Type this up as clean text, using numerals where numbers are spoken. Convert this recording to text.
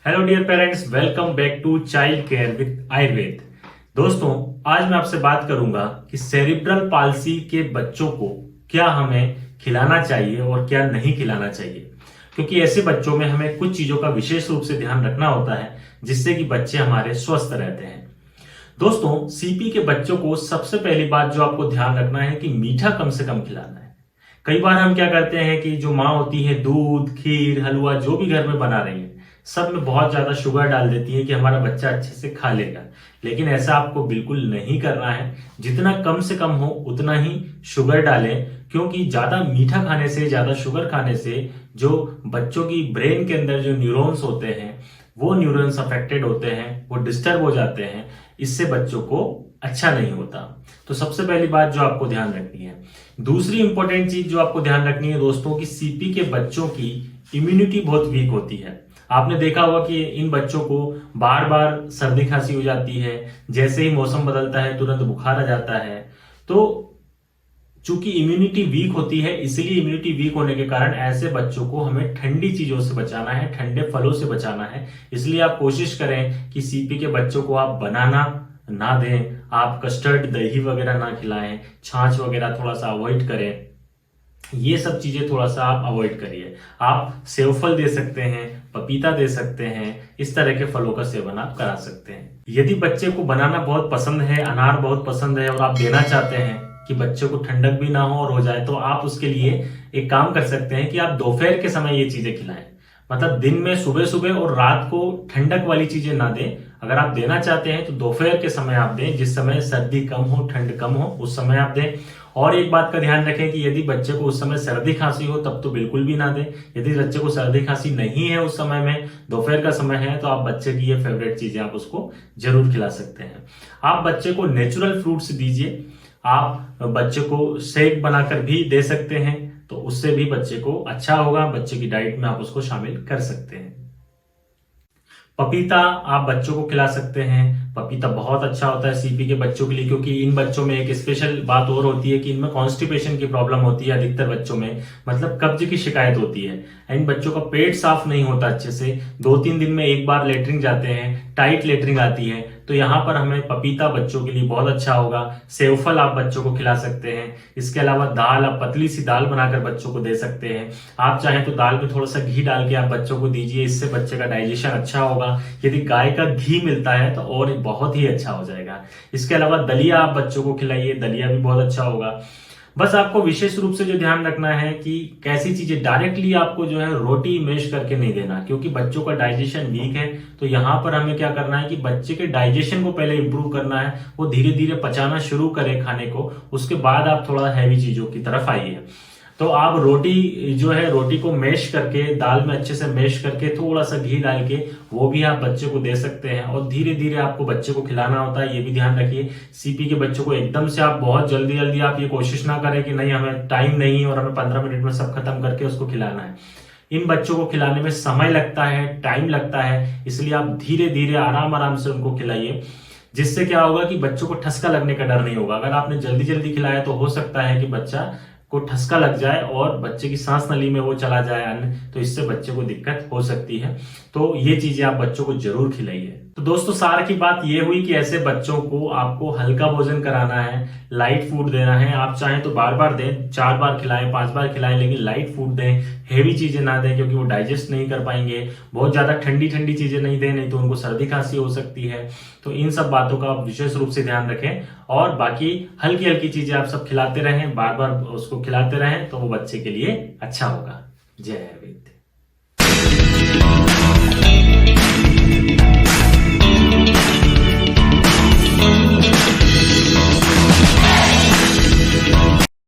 Hello dear parents, welcome back to child care with Ayurveda. दोस्तों, आज मैं आपसे बात करूंगा कि सेरिब्रल पाल्सी के बच्चों को क्या हमें खिलाना चाहिए और क्या नहीं खिलाना चाहिए, क्योंकि ऐसे बच्चों में हमें कुछ चीजों का विशेष रूप से ध्यान रखना होता है जिससे कि बच्चे हमारे स्वस्थ रहते हैं। दोस्तों, सीपी के बच्चों को सबसे पहली बात जो आपको ध्यान रखना है कि मीठा कम से कम खिलाना है। कई बार हम क्या करते हैं कि जो माँ होती है दूध, खीर, हलवा जो भी घर में बना रही है सब में बहुत ज्यादा शुगर डाल देती है कि हमारा बच्चा अच्छे से खा लेगा। लेकिन ऐसा आपको बिल्कुल नहीं करना है। जितना कम से कम हो उतना ही शुगर डालें, क्योंकि ज्यादा मीठा खाने से, ज्यादा शुगर खाने से जो बच्चों की ब्रेन के अंदर जो न्यूरॉन्स होते हैं वो न्यूरॉन्स अफेक्टेड होते हैं, वो डिस्टर्ब हो जाते हैं। इससे बच्चों को अच्छा नहीं होता। तो सबसे पहली बात जो आपको ध्यान रखनी है। दूसरी इंपॉर्टेंट चीज जो आपको ध्यान रखनी है दोस्तों, की सीपी के बच्चों की इम्यूनिटी बहुत वीक होती है। आपने देखा होगा कि इन बच्चों को बार बार सर्दी खांसी हो जाती है, जैसे ही मौसम बदलता है तुरंत बुखार आ जाता है। तो चूंकि इम्यूनिटी वीक होती है, इसीलिए इम्यूनिटी वीक होने के कारण ऐसे बच्चों को हमें ठंडी चीजों से बचाना है, ठंडे फलों से बचाना है। इसलिए आप कोशिश करें कि सीपी के बच्चों को आप बनाना ना दें, आप कस्टर्ड, दही वगैरह ना खिलाएं, छाछ वगैरह थोड़ा सा अवॉइड करें। ये सब चीजें थोड़ा सा आप अवॉइड करिए। आप सेवफल दे सकते हैं, पपीता दे सकते हैं, इस तरह के फलों का सेवन आप करा सकते हैं। यदि बच्चे को बनाना बहुत पसंद है, अनार बहुत पसंद है और आप देना चाहते हैं कि बच्चे को ठंडक भी ना हो और हो जाए, तो आप उसके लिए एक काम कर सकते हैं कि आप दोपहर के समय ये चीजें खिलाएं। मतलब दिन में सुबह सुबह और रात को ठंडक वाली चीजें ना दें। अगर आप देना चाहते हैं तो दोपहर के समय आप दें, जिस समय सर्दी कम हो, ठंड कम हो, उस समय आप दें। और एक बात का ध्यान रखें कि यदि बच्चे को उस समय सर्दी खांसी हो तब तो बिल्कुल भी ना दें। यदि बच्चे को सर्दी खांसी नहीं है उस समय में, दोपहर का समय है, तो आप बच्चे की ये फेवरेट चीजें आप उसको जरूर खिला सकते हैं। आप बच्चे को नेचुरल फ्रूट्स दीजिए। आप बच्चे को शेक बनाकर भी दे सकते हैं, तो उससे भी बच्चे को अच्छा होगा। बच्चे की डाइट में आप उसको शामिल कर सकते हैं। पपीता आप बच्चों को खिला सकते हैं। पपीता बहुत अच्छा होता है सीपी के बच्चों के लिए, क्योंकि इन बच्चों में एक स्पेशल बात और होती है कि इनमें कॉन्स्टिपेशन की प्रॉब्लम होती है अधिकतर बच्चों में, मतलब कब्ज की शिकायत होती है। इन बच्चों का पेट साफ नहीं होता अच्छे से, 2-3 दिन में एक बार लेटरिन जाते हैं, टाइट लेटरिन आती है। तो यहाँ पर हमें पपीता बच्चों के लिए बहुत अच्छा होगा। सेवफल आप बच्चों को खिला सकते हैं। इसके अलावा दाल, आप पतली सी दाल बनाकर बच्चों को दे सकते हैं। आप चाहें तो दाल में थोड़ा सा घी डाल के आप बच्चों को दीजिए, इससे बच्चे का डाइजेशन अच्छा होगा। यदि गाय का घी मिलता है तो और बहुत ही अच्छा हो जाएगा। इसके अलावा दलिया आप बच्चों को खिलाइए, दलिया भी बहुत अच्छा होगा। बस आपको विशेष रूप से जो ध्यान रखना है कि कैसी चीजें डायरेक्टली आपको जो है रोटी मैश करके नहीं देना, क्योंकि बच्चों का डाइजेशन वीक है। तो यहाँ पर हमें क्या करना है कि बच्चे के डाइजेशन को पहले इंप्रूव करना है, वो धीरे धीरे पचाना शुरू करे खाने को, उसके बाद आप थोड़ा हैवी चीजों की तरफ आइए। तो आप रोटी जो है, रोटी को मैश करके, दाल में अच्छे से मैश करके थोड़ा सा घी डाल के वो भी आप बच्चे को दे सकते हैं। और धीरे धीरे आपको बच्चे को खिलाना होता है, ये भी ध्यान रखिए। सीपी के बच्चों को एकदम से आप बहुत जल्दी जल्दी आप ये कोशिश ना करें कि नहीं हमें टाइम नहीं है और हमें 15 मिनट में सब खत्म करके उसको खिलाना है। इन बच्चों को खिलाने में समय लगता है, टाइम लगता है, इसलिए आप धीरे धीरे आराम आराम से उनको खिलाइए। जिससे क्या होगा कि बच्चों को ठसका लगने का डर नहीं होगा। अगर आपने जल्दी जल्दी खिलाया तो हो सकता है कि बच्चा को ठसका लग जाए और बच्चे की सांस नली में वो चला जाए अन्न, तो इससे बच्चे को दिक्कत हो सकती है। तो ये चीजें आप बच्चों को जरूर खिलाइए। तो दोस्तों, सार की बात ये हुई कि ऐसे बच्चों को आपको हल्का भोजन कराना है, लाइट फूड देना है। आप चाहें तो बार बार दें, 4 बार खिलाएं, 5 बार खिलाएं, लेकिन लाइट फूड दें, हेवी चीजें ना दें, क्योंकि वो डाइजेस्ट नहीं कर पाएंगे। बहुत ज्यादा ठंडी ठंडी चीजें नहीं दें, नहीं तो उनको सर्दी खांसी हो सकती है। तो इन सब बातों का आप विशेष रूप से ध्यान रखें। और बाकी हल्की हल्की चीजें आप सब खिलाते रहें, बार बार उसको खिलाते रहें, तो वो बच्चे के लिए अच्छा होगा। जय हिंद।